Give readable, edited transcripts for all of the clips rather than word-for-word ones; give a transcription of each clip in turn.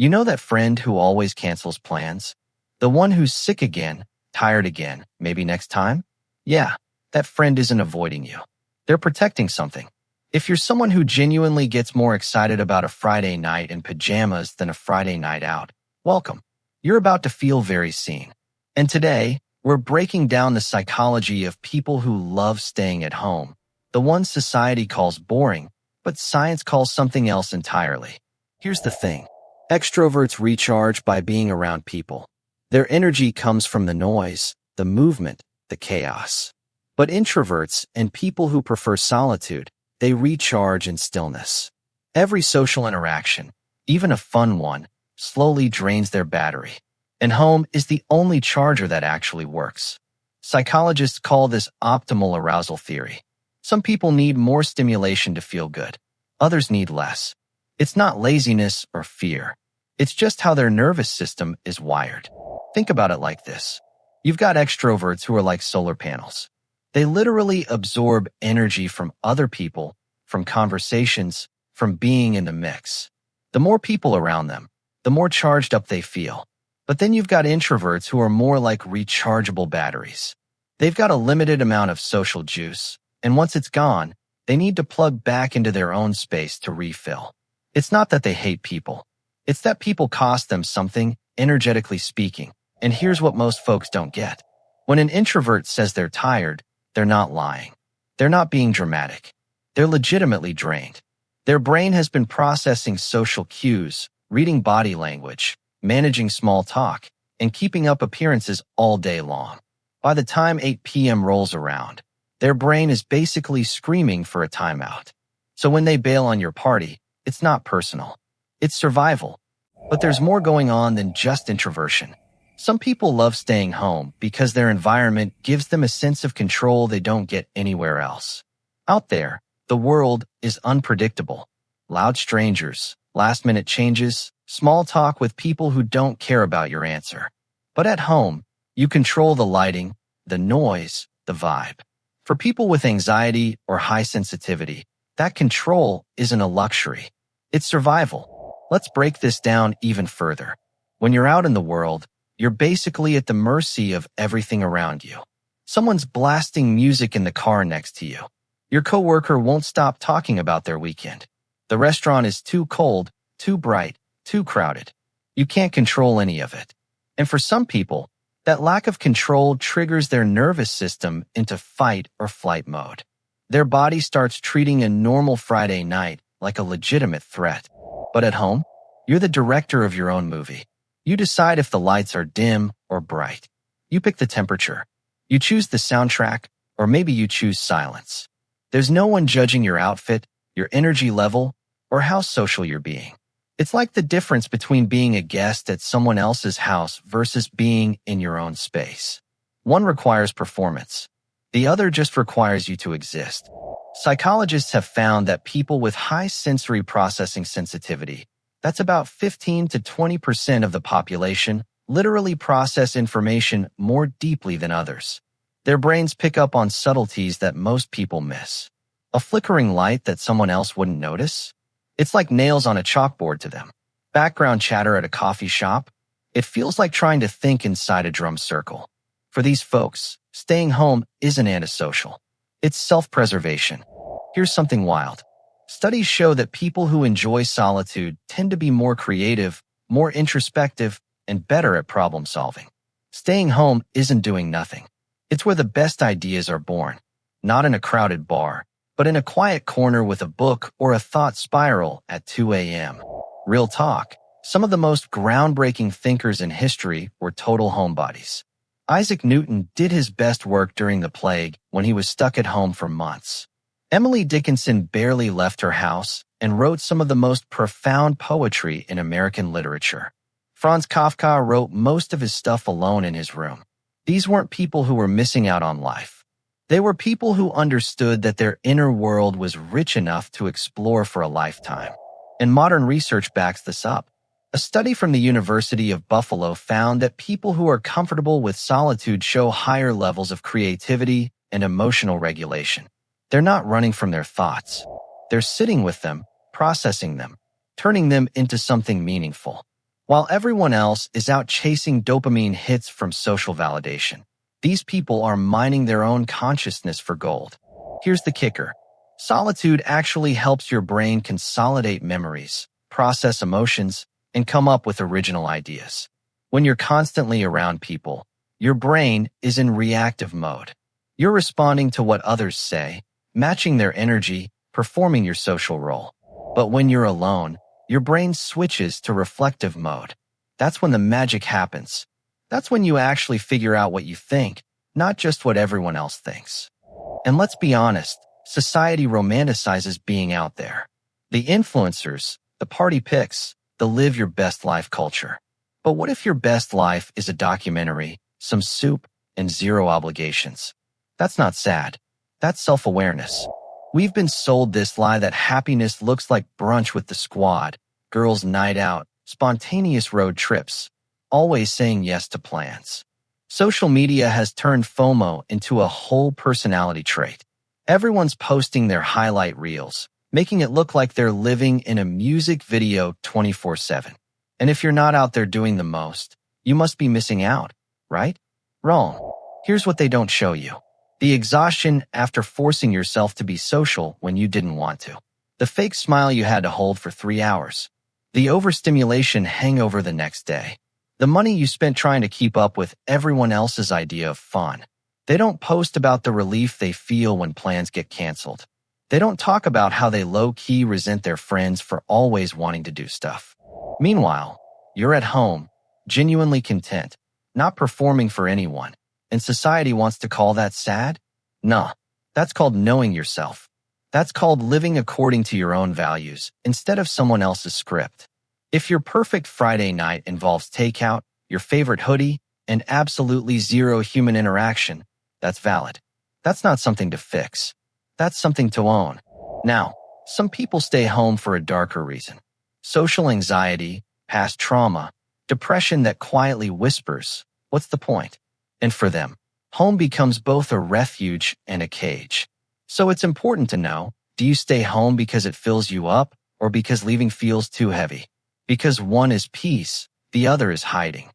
You know that friend who always cancels plans? The one who's sick again, tired again, maybe next time? Yeah, that friend isn't avoiding you. They're protecting something. If you're someone who genuinely gets more excited about a Friday night in pajamas than a Friday night out, welcome. You're about to feel very seen. And today, we're breaking down the psychology of people who love staying at home, the ones society calls boring, but science calls something else entirely. Here's the thing. Extroverts recharge by being around people. Their energy comes from the noise, the movement, the chaos. But introverts and people who prefer solitude, they recharge in stillness. Every social interaction, even a fun one, slowly drains their battery. And home is the only charger that actually works. Psychologists call this optimal arousal theory. Some people need more stimulation to feel good. Others need less. It's not laziness or fear. It's just how their nervous system is wired. Think about it like this. You've got extroverts who are like solar panels. They literally absorb energy from other people, from conversations, from being in the mix. The more people around them, the more charged up they feel. But then you've got introverts who are more like rechargeable batteries. They've got a limited amount of social juice, and once it's gone, they need to plug back into their own space to refill. It's not that they hate people. It's that people cost them something, energetically speaking. And here's what most folks don't get. When an introvert says they're tired, they're not lying. They're not being dramatic. They're legitimately drained. Their brain has been processing social cues, reading body language, managing small talk, and keeping up appearances all day long. By the time 8 p.m. rolls around, their brain is basically screaming for a timeout. So when they bail on your party, it's not personal. It's survival. But there's more going on than just introversion. Some people love staying home because their environment gives them a sense of control they don't get anywhere else. Out there, the world is unpredictable. Loud strangers, last-minute changes, small talk with people who don't care about your answer. But at home, you control the lighting, the noise, the vibe. For people with anxiety or high sensitivity, that control isn't a luxury. It's survival. Let's break this down even further. When you're out in the world, you're basically at the mercy of everything around you. Someone's blasting music in the car next to you. Your coworker won't stop talking about their weekend. The restaurant is too cold, too bright, too crowded. You can't control any of it. And for some people, that lack of control triggers their nervous system into fight or flight mode. Their body starts treating a normal Friday night like a legitimate threat. But at home, you're the director of your own movie. You decide if the lights are dim or bright. You pick the temperature. You choose the soundtrack, or maybe you choose silence. There's no one judging your outfit, your energy level, or how social you're being. It's like the difference between being a guest at someone else's house versus being in your own space. One requires performance. The other just requires you to exist. Psychologists have found that people with high sensory processing sensitivity, that's about 15 to 20% of the population, literally process information more deeply than others. Their brains pick up on subtleties that most people miss. A flickering light that someone else wouldn't notice? It's like nails on a chalkboard to them. Background chatter at a coffee shop? It feels like trying to think inside a drum circle. For these folks, staying home isn't antisocial. It's self-preservation. Here's something wild. Studies show that people who enjoy solitude tend to be more creative, more introspective, and better at problem solving. Staying home isn't doing nothing. It's where the best ideas are born. Not in a crowded bar, but in a quiet corner with a book or a thought spiral at 2 a.m. Real talk. Some of the most groundbreaking thinkers in history were total homebodies. Isaac Newton did his best work during the plague when he was stuck at home for months. Emily Dickinson barely left her house and wrote some of the most profound poetry in American literature. Franz Kafka wrote most of his stuff alone in his room. These weren't people who were missing out on life. They were people who understood that their inner world was rich enough to explore for a lifetime. And modern research backs this up. A study from the University of Buffalo found that people who are comfortable with solitude show higher levels of creativity and emotional regulation. They're not running from their thoughts. They're sitting with them, processing them, turning them into something meaningful. while everyone else is out chasing dopamine hits from social validation. These people are mining their own consciousness for gold. Here's the kicker. Solitude actually helps your brain consolidate memories, process emotions, and come up with original ideas. When you're constantly around people, your brain is in reactive mode. You're responding to what others say, matching their energy, performing your social role. But when you're alone, your brain switches to reflective mode. That's when the magic happens. That's when you actually figure out what you think, not just what everyone else thinks. And let's be honest, society romanticizes being out there. The influencers, the party pics, the live your best life culture. But what if your best life is a documentary, some soup, and zero obligations? That's not sad. That's self-awareness. We've been sold this lie that happiness looks like brunch with the squad, girls' night out, spontaneous road trips, always saying yes to plans. Social media has turned FOMO into a whole personality trait. Everyone's posting their highlight reels, making it look like they're living in a music video 24/7. And if you're not out there doing the most, you must be missing out, right? Wrong. Here's what they don't show you. The exhaustion after forcing yourself to be social when you didn't want to. The fake smile you had to hold for 3 hours. The overstimulation hangover the next day. The money you spent trying to keep up with everyone else's idea of fun. They don't post about the relief they feel when plans get canceled. They don't talk about how they low-key resent their friends for always wanting to do stuff. Meanwhile, you're at home, genuinely content, not performing for anyone, and society wants to call that sad? Nah, that's called knowing yourself. That's called living according to your own values instead of someone else's script. If your perfect Friday night involves takeout, your favorite hoodie, and absolutely zero human interaction, that's valid. That's not something to fix. That's something to own. Now, some people stay home for a darker reason. Social anxiety, past trauma, depression that quietly whispers, what's the point? And for them, home becomes both a refuge and a cage. So it's important to know, do you stay home because it fills you up or because leaving feels too heavy? Because one is peace, the other is hiding.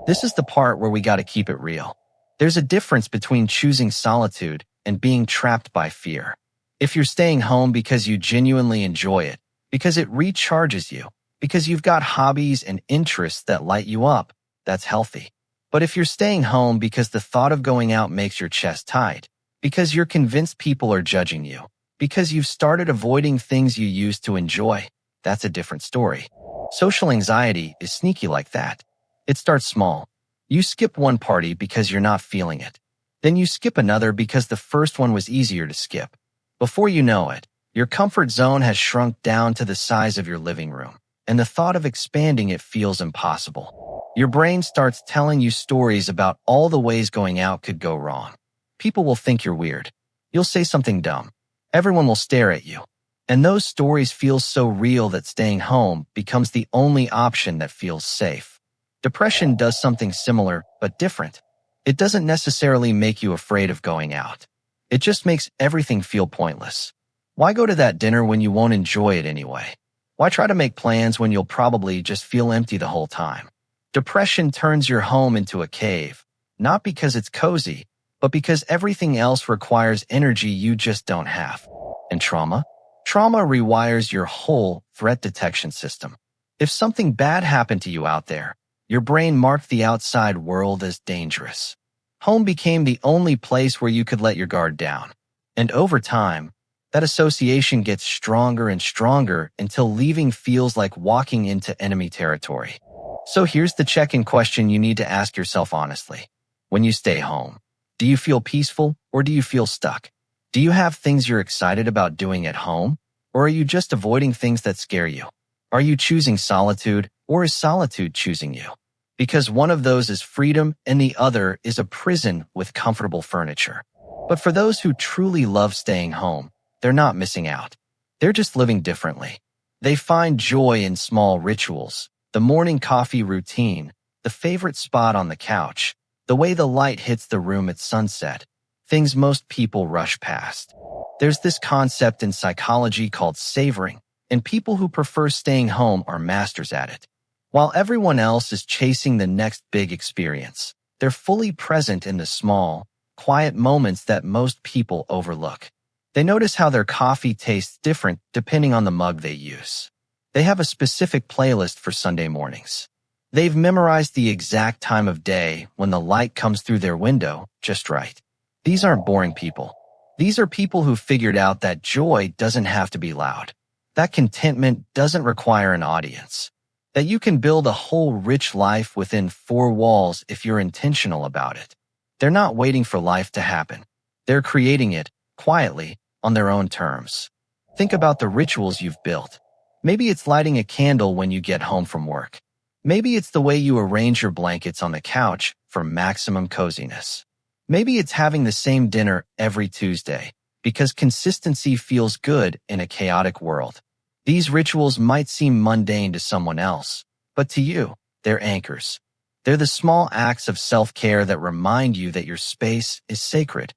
This is the part where we gotta keep it real. There's a difference between choosing solitude and being trapped by fear. If you're staying home because you genuinely enjoy it, because it recharges you, because you've got hobbies and interests that light you up, that's healthy. But if you're staying home because the thought of going out makes your chest tight, because you're convinced people are judging you, because you've started avoiding things you used to enjoy, that's a different story. Social anxiety is sneaky like that. It starts small. You skip one party because you're not feeling it. Then you skip another because the first one was easier to skip. Before you know it, your comfort zone has shrunk down to the size of your living room, and the thought of expanding it feels impossible. Your brain starts telling you stories about all the ways going out could go wrong. People will think you're weird. You'll say something dumb. Everyone will stare at you. And those stories feel so real that staying home becomes the only option that feels safe. Depression does something similar, but different. It doesn't necessarily make you afraid of going out. It just makes everything feel pointless. Why go to that dinner when you won't enjoy it anyway? Why try to make plans when you'll probably just feel empty the whole time? Depression turns your home into a cave, not because it's cozy, but because everything else requires energy you just don't have. And trauma? Trauma rewires your whole threat detection system. If something bad happened to you out there, your brain marked the outside world as dangerous. Home became the only place where you could let your guard down. And over time, that association gets stronger and stronger until leaving feels like walking into enemy territory. So here's the check-in question you need to ask yourself honestly. When you stay home, do you feel peaceful or do you feel stuck? Do you have things you're excited about doing at home, or are you just avoiding things that scare you? Are you choosing solitude, or is solitude choosing you? Because one of those is freedom and the other is a prison with comfortable furniture. But for those who truly love staying home, they're not missing out. They're just living differently. They find joy in small rituals, the morning coffee routine, the favorite spot on the couch, the way the light hits the room at sunset, things most people rush past. There's this concept in psychology called savoring, and people who prefer staying home are masters at it. While everyone else is chasing the next big experience, they're fully present in the small, quiet moments that most people overlook. They notice how their coffee tastes different depending on the mug they use. They have a specific playlist for Sunday mornings. They've memorized the exact time of day when the light comes through their window just right. These aren't boring people. These are people who figured out that joy doesn't have to be loud, that contentment doesn't require an audience, that you can build a whole rich life within four walls if you're intentional about it. They're not waiting for life to happen. They're creating it, quietly, on their own terms. Think about the rituals you've built. Maybe it's lighting a candle when you get home from work. Maybe it's the way you arrange your blankets on the couch for maximum coziness. Maybe it's having the same dinner every Tuesday, because consistency feels good in a chaotic world. These rituals might seem mundane to someone else, but to you, they're anchors. They're the small acts of self-care that remind you that your space is sacred.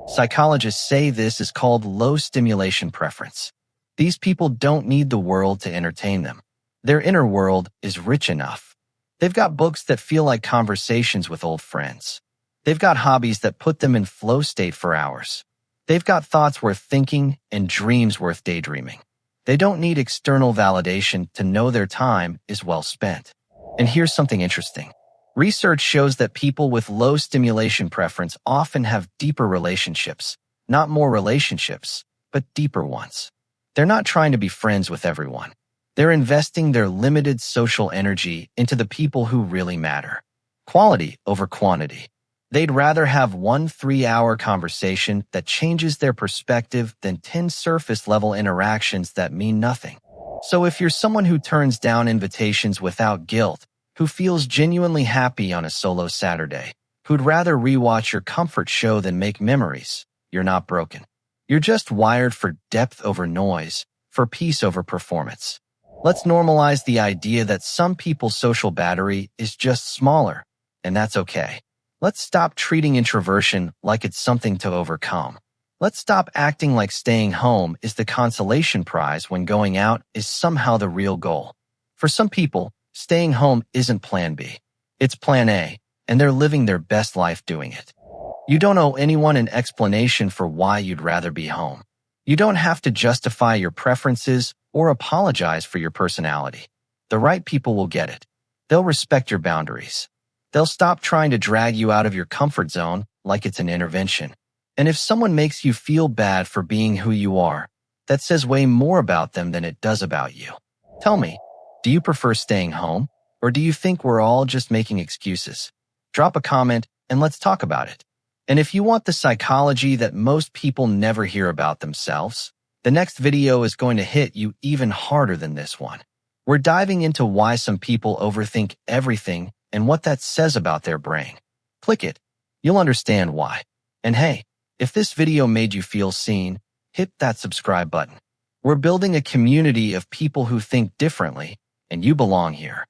Psychologists say this is called low stimulation preference. These people don't need the world to entertain them. Their inner world is rich enough. They've got books that feel like conversations with old friends. They've got hobbies that put them in flow state for hours. They've got thoughts worth thinking and dreams worth daydreaming. They don't need external validation to know their time is well spent. And here's something interesting. Research shows that people with low stimulation preference often have deeper relationships, not more relationships, but deeper ones. They're not trying to be friends with everyone. They're investing their limited social energy into the people who really matter. Quality over quantity. They'd rather have one 3-hour conversation that changes their perspective than 10 surface-level interactions that mean nothing. So if you're someone who turns down invitations without guilt, who feels genuinely happy on a solo Saturday, who'd rather rewatch your comfort show than make memories, you're not broken. You're just wired for depth over noise, for peace over performance. Let's normalize the idea that some people's social battery is just smaller, and that's okay. Let's stop treating introversion like it's something to overcome. Let's stop acting like staying home is the consolation prize when going out is somehow the real goal. For some people, staying home isn't plan B. It's plan A, and they're living their best life doing it. You don't owe anyone an explanation for why you'd rather be home. You don't have to justify your preferences or apologize for your personality. The right people will get it. They'll respect your boundaries. They'll stop trying to drag you out of your comfort zone like it's an intervention. And if someone makes you feel bad for being who you are, that says way more about them than it does about you. Tell me, do you prefer staying home, or do you think we're all just making excuses? Drop a comment and let's talk about it. And if you want the psychology that most people never hear about themselves, the next video is going to hit you even harder than this one. We're diving into why some people overthink everything and what that says about their brain. Click it. You'll understand why. And hey, if this video made you feel seen, hit that subscribe button. We're building a community of people who think differently, and you belong here.